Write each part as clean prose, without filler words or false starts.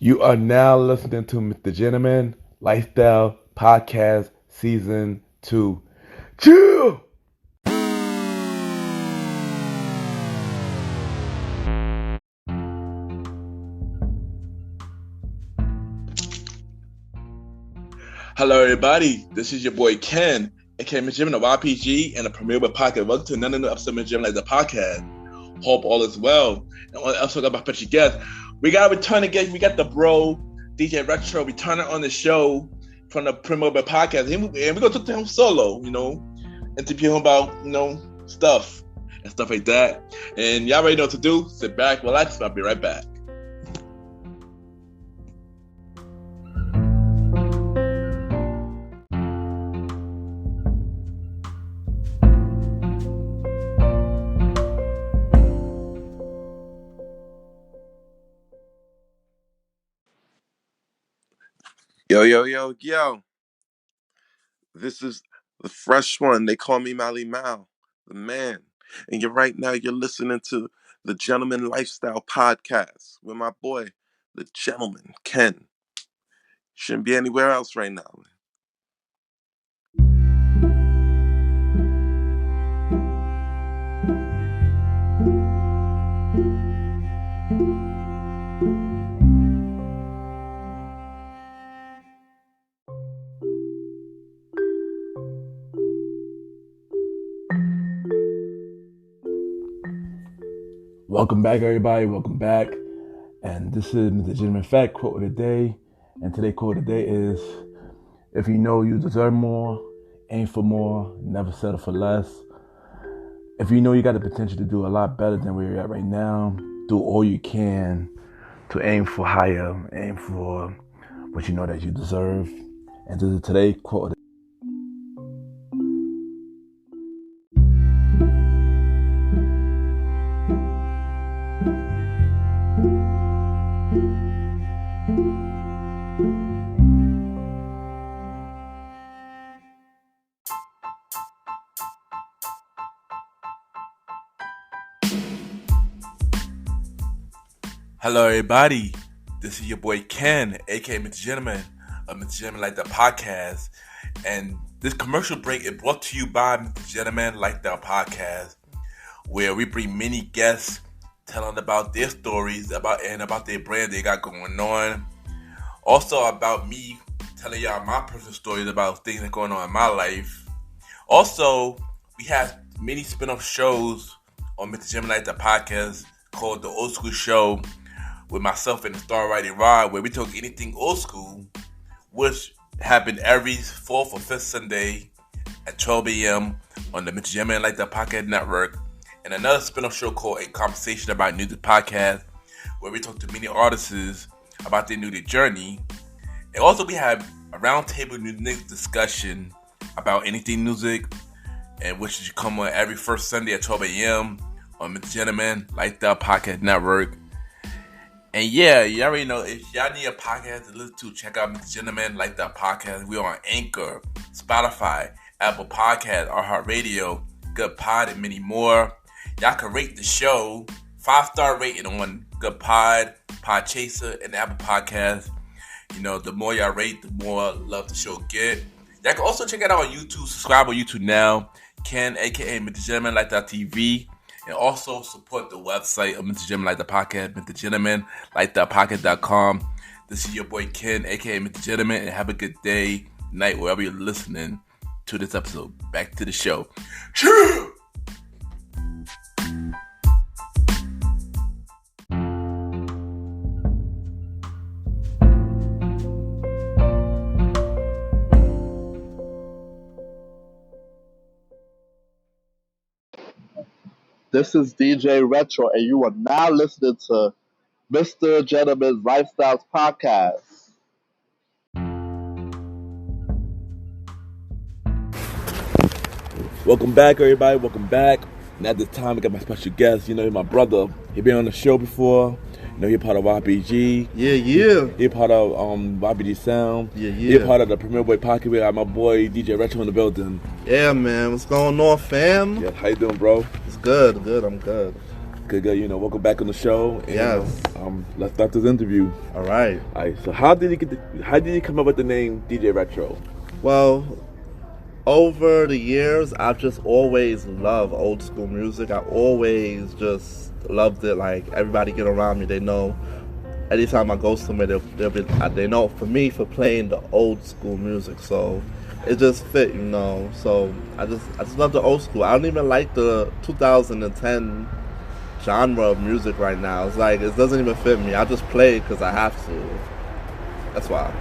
You are now listening to Mr. Gentleman Lifestyle Podcast Season 2. Chill! Hello, everybody. This is your boy Ken, aka Mr. Jim, the YPG, and the Premiere Boyz Podcast. Welcome to another new episode of Mr. Jim, the podcast. Hope all is well. And on the episode of my special guest, we got a returning guest. We got the bro, DJ Retro, returning on the show from the Premiere Boyz Podcast. And we're going to talk to him solo, interview him about, stuff and stuff like that. And y'all already know what to do. Sit back, relax, and I'll be right back. Yo. This is the fresh one. They call me Mally Mal, the man. And you're listening to the Gentleman Lifestyle Podcast with my boy, the gentleman, Ken. Shouldn't be anywhere else right now. Welcome back, everybody. Welcome back. And this is Mr. Gentleman Fact quote of the day. And today's quote of the day is, if you know you deserve more, aim for more, never settle for less. If you know you got the potential to do a lot better than where you're at right now, do all you can to aim for higher, aim for what you know that you deserve. And this is today's quote of the day. Hello, everybody. This is your boy Ken, aka Mr. Gentleman of Mr. Gentleman Like That Podcast. And this commercial break is brought to you by Mr. Gentleman Like That Podcast, where we bring many guests telling about their stories about their brand they got going on. Also about me telling y'all my personal stories about things that are going on in my life. Also, we have many spin-off shows on Mr. Gentleman Like That Podcast called The Old School Show, with myself and the star writing Rod, where we talk anything old school, which happen every 4th or 5th Sunday at 12 a.m. on the Mr. Gentleman Like That Podcast Network, and another spin-off show called A Conversation About Music Podcast, where we talk to many artists about their music journey. And also we have a roundtable music discussion about anything music, and which should come on every first Sunday at 12 a.m. on Mr. Gentleman Like That Podcast Network. And yeah, you already know, if y'all need a podcast to listen to, check out Mr. Gentleman Like That Podcast. We're on Anchor, Spotify, Apple Podcasts, iHeartRadio, Good Pod, and many more. Y'all can rate the show, 5-star rating on Good Pod, Podchaser, and Apple Podcasts. The more y'all rate, the more love the show get. Y'all can also check it out on YouTube. Subscribe on YouTube now. Ken, aka Mr. Gentleman Like That TV. And also support the website of Mr. Gentleman Like That Podcast, Mr. Gentleman Like That Podcast.com. This is your boy Ken, aka Mr. Gentleman, and have a good day, night, wherever you're listening to this episode. Back to the show. Chill! This is DJ Retro, and you are now listening to Mr. Gentleman's Lifestyles Podcast. Welcome back, everybody. Welcome back. And at this time, we got my special guest. My brother. He been on the show before. He part of YPG. Yeah. He part of YPG Sound. Yeah. He part of the Premiere Boyz Podcast. We got my boy DJ Retro in the building. Yeah, man. What's going on, fam? Yeah, how you doing, bro? It's good. I'm good. Good. Welcome back on the show. And, Yes. Let's start this interview. All right. All right. So, how did you come up with the name DJ Retro? Well, over the years, I've just always loved old school music. I always just loved it. Like, everybody get around me, they know. Anytime I go somewhere, they know for playing the old school music. So it just fit, So I just love the old school. I don't even like the 2010 genre of music right now. It's like it doesn't even fit me. I just play it because I have to. That's why.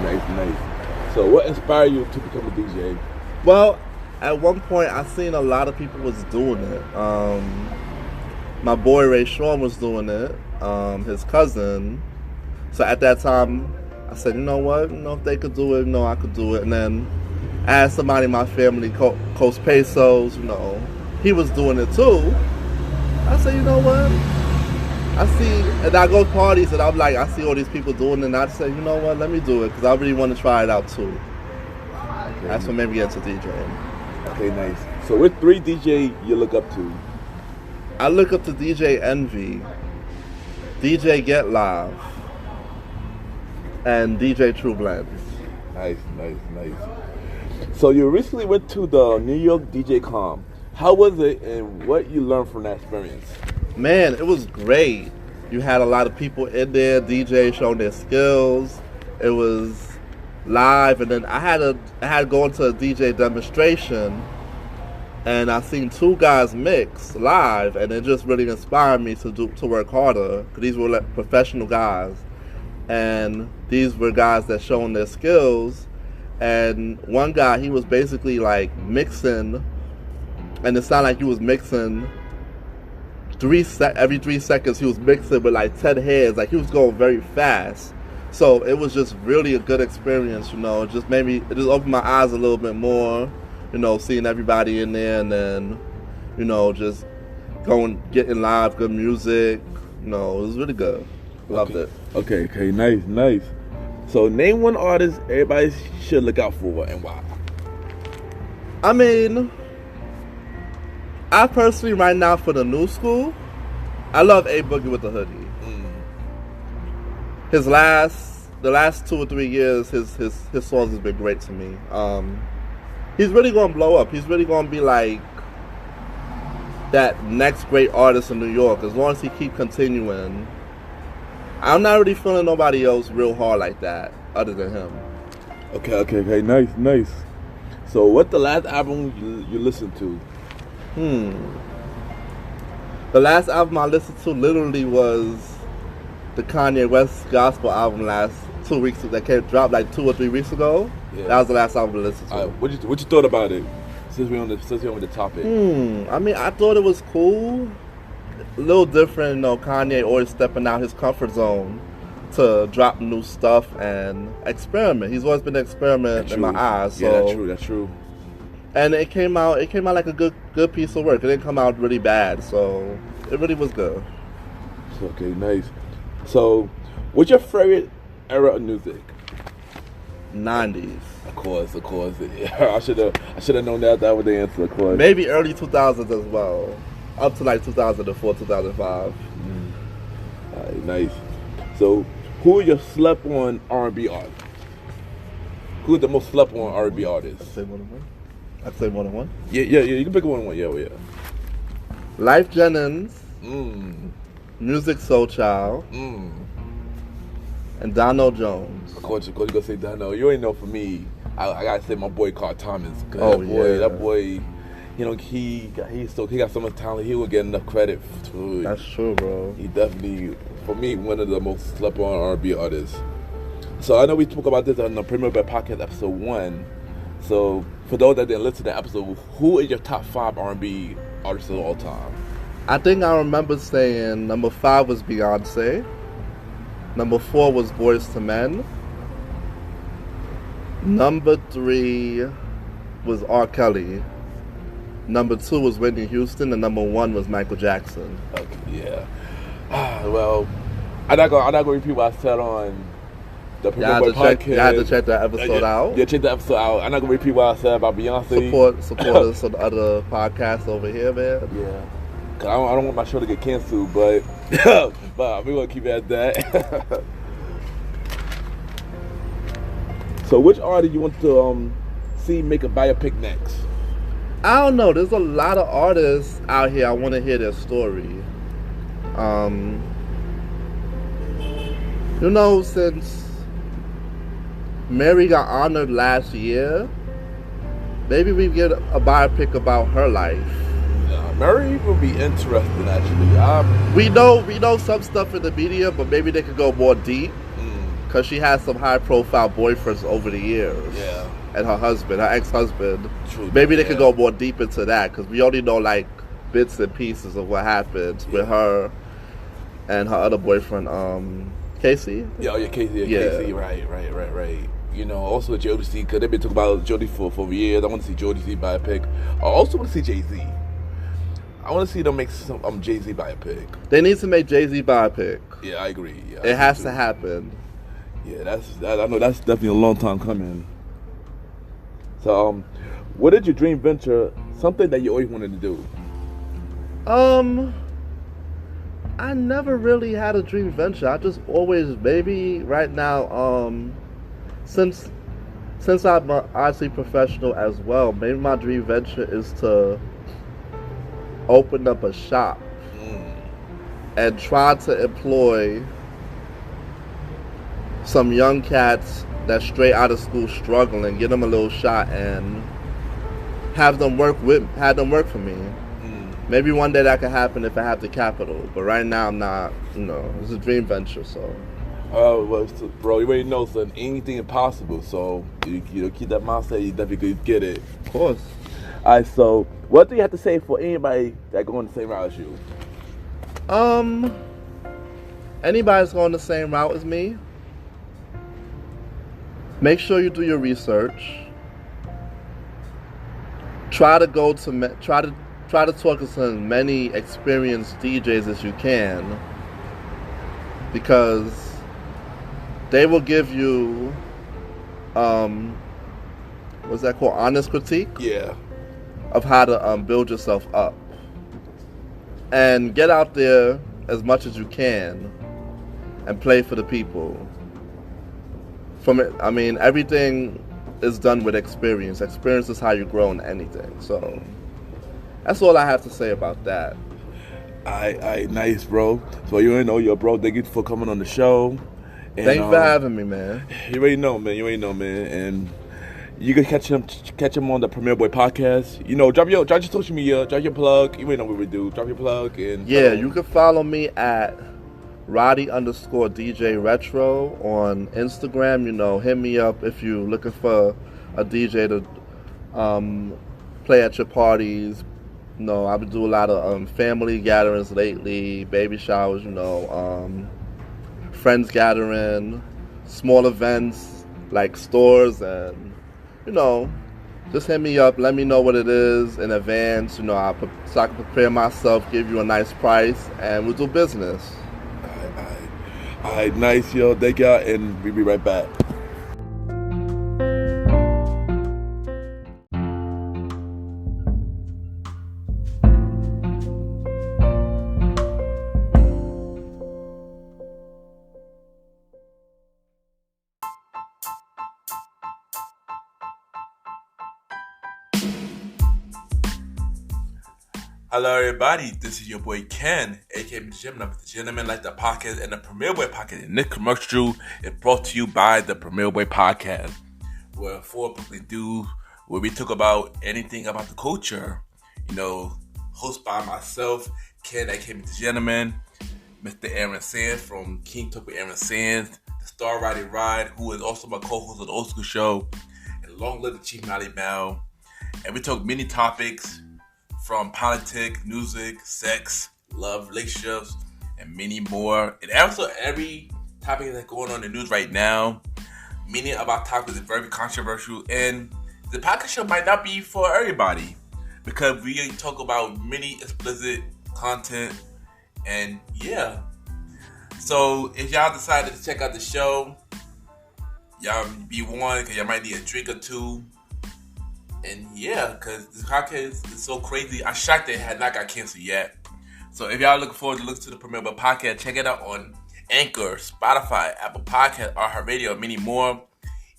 Okay, nice. So, what inspired you to become a DJ? Well, at one point, I seen a lot of people was doing it. My boy Ray Sean was doing it. His cousin. So at that time, I said, you know what? If they could do it, I could do it. And then I had somebody in my family, Coach Pesos, he was doing it too. I said, you know what? And I go to parties and I'm like, I see all these people doing it, and I say, you know what? Let me do it because I really want to try it out too. Okay. That's what made me get into DJing. Okay, nice. So, what 3 DJ you look up to? I look up to DJ Envy, DJ Get Live, and DJ True Blends. Nice. So, you recently went to the New York DJ Con. How was it, and what you learned from that experience? Man, it was great. You had a lot of people in there, DJs showing their skills. It was live, and then I had to go into a DJ demonstration, and I seen 2 guys mix live, and it just really inspired me to work harder. Cause these were like professional guys, and these were guys that showing their skills. And one guy, he was basically like mixing. And it sounded like he was mixing every 3 seconds. He was mixing with like 10 heads. Like he was going very fast. So it was just really a good experience, It just opened my eyes a little bit more, seeing everybody in there, and then, just getting live, good music. It was really good. Loved it. Okay, nice. So name one artist everybody should look out for and why. I personally, right now, for the new school, I love A Boogie with the Hoodie. The last 2 or 3 years, his songs has been great to me. He's really gonna blow up. He's really gonna be like that next great artist in New York, as long as he keep continuing. I'm not really feeling nobody else real hard like that, other than him. Okay, nice. So, what's the last album you listened to? The last album I listened to literally was the Kanye West gospel album that dropped like 2 or 3 weeks ago. Yeah. That was the last album I listened to. What you thought about it? Since we're on the topic. I thought it was cool. A little different, Kanye always stepping out his comfort zone to drop new stuff and experiment. He's always been an experiment in my eyes. So. Yeah, that's true. And it came out like a good piece of work. It didn't come out really bad, so it really was good. Okay, nice. So, what's your favorite era of music? 90s. Of course. Yeah, I should have known that was the answer, of course. Maybe early 2000s as well. Up to like 2004, 2005. Alright, nice. So, who are your slept-on R&B artists? Who is the most slept-on R&B artist? I'd say one on one. Yeah. You can pick one on one. Yeah. Life Jennings. Music Soul Child. And Donald Jones. Of course, you're gonna say Donald. You ain't know for me. I gotta say my boy Carl Thomas. That boy. He got so much talent. He would get enough credit. That's true, bro. He definitely, for me, one of the most slept-on R&B artists. So I know we spoke about this on the Premiere Boyz Podcast episode 1. So for those that didn't listen to that episode, who is your top 5 R&B artists of all time? I think I remember saying number 5 was Beyonce. Number 4 was Boyz II Men. Number 3 was R. Kelly. Number 2 was Whitney Houston, and number 1 was Michael Jackson. Okay, yeah. Well, I'm not gonna repeat what I said on the Premiere Boyz Podcast. You had to check that episode out. Yeah, check the episode out. I'm not gonna repeat what I said about Beyonce. Support us on the other podcasts over here, man. Yeah. Cause I don't want my show to get canceled, but but we're gonna keep it at that. So, which artist you want to see make a biopic next? I don't know. There's a lot of artists out here. I want to hear their story. Since Mary got honored last year, maybe we get a biopic about her life. Mary would be interesting, actually. We know some stuff in the media, but maybe they could go more deep. Because she has some high-profile boyfriends over the years. Yeah. And her ex-husband. True. Maybe they could go more deep into that. Because we only know, like, bits and pieces of what happened with her and her other boyfriend, Casey. Casey. Yeah. Casey. Right. You know, also Jodeci, because they've been talking about Jodeci for years. I want to see Jodeci biopic. I also want to see Jay-Z. I want to see them make some Jay-Z biopic. They need to make Jay-Z biopic. Yeah, I agree. Yeah, it has to happen. Yeah, I know that's definitely a long time coming. So, what is your dream venture? Something that you always wanted to do? I never really had a dream venture. I just always, maybe right now, since I'm an artsy professional as well, maybe my dream venture is to open up a shop and try to employ some young cats that's straight out of school struggling, give them a little shot and have them work for me. Maybe one day that could happen if I have the capital, but right now I'm not, it's a dream venture, so. Bro, you already know, son, anything is possible, so you keep that mindset, you definitely could get it. Of course. Alright, so what do you have to say for anybody that going the same route as you? Anybody that's going the same route as me, make sure you do your research. Try to talk to as many experienced DJs as you can, because they will give you what's that called? Honest critique? Yeah. Of how to build yourself up. And get out there as much as you can and play for the people. Everything is done with experience. Experience is how you grow in anything. So that's all I have to say about that. Nice, bro. So you already know your bro. Thank you for coming on the show. And, thanks for having me, man. You already know, man. And you can catch him on the Premiere Boyz Podcast. Drop your social media, drop your plug. You already know what we do. Drop your plug and you can follow me at Roddy_DJ Retro on Instagram. Hit me up if you're looking for a DJ to play at your parties. I've been doing a lot of family gatherings lately, baby showers, friends gathering, small events like stores, and just hit me up. Let me know what it is in advance, so I can prepare myself, give you a nice price, and we'll do business. All right, nice, yo. Thank y'all, and we'll be right back. Hello, everybody. This is your boy Ken, aka Mr. Gentleman Like the Podcast and the Premiere Boyz Podcast. And this commercial is brought to you by the Premiere Boyz Podcast, where we talk about anything about the culture. Hosted by myself, Ken, aka Mr. Gentleman, Mr. Aaron Sands from King Talk with Aaron Sands, the star Roddy Ride, who is also my co-host of the Old School Show, and long live the Chief Nolly Bell. And we talk many topics, from politics, music, sex, love, relationships, and many more. And also every topic that's going on in the news right now. Many of our topics are very controversial, and the podcast show might not be for everybody because we talk about many explicit content. And yeah, so if y'all decided to check out the show, y'all be warned because y'all might need a drink or two. And yeah, because this podcast is so crazy. I'm shocked that it had not got canceled yet. So if y'all looking forward to listen to the Premiere Boyz Podcast, check it out on Anchor, Spotify, Apple Podcast, iHeartRadio, and many more.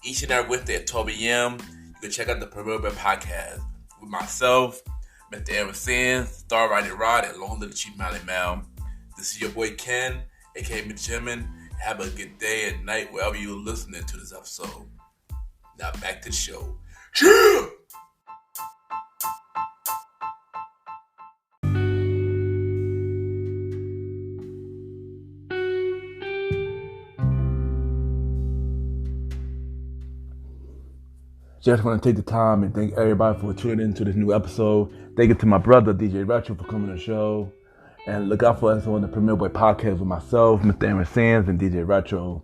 Each and every Wednesday at 12 a.m., you can check out the Premiere Boyz Podcast with myself, Mr. Aaron Sands, Star Roddy Rod, and Long Little Chief Mally Mal. This is your boy Ken, aka Mr. Gentleman. Have a good day and night wherever you're listening to this episode. Now back to the show. Yeah! Just want to take the time and thank everybody for tuning in to this new episode. Thank you to my brother, DJ Retro, for coming to the show. And look out for us on the Premiere Boyz Podcast with myself, Mr. Aaron Sands, and DJ Retro.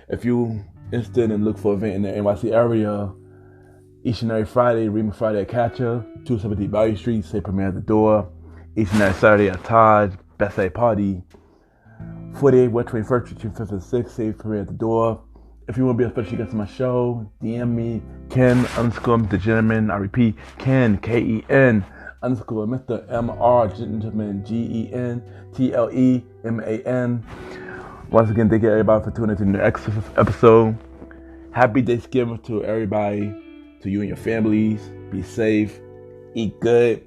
If you're interested and look for an event in the NYC area, each and every Friday, Rema Friday at Catcher, 270 Bayou Street, say Premiere at the door. Each and every Saturday at Taj, Best Day Party. 48 West 21st Street, 5th and 6th, say Premiere at the door. If you want to be a special guest on my show, DM me, Ken_Mr. Gentleman. I repeat, Ken, Ken, _ Mr. MR Gentleman, GENTLEMAN. Once again, thank you everybody for tuning in to the next episode. Happy Thanksgiving to everybody, to you and your families. Be safe, eat good,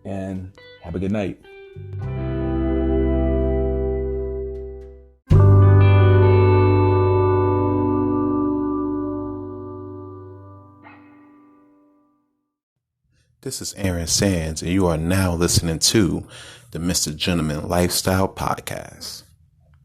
and have a good night. This is Aaron Sands, and you are now listening to the Mr. Gentleman Lifestyle Podcast.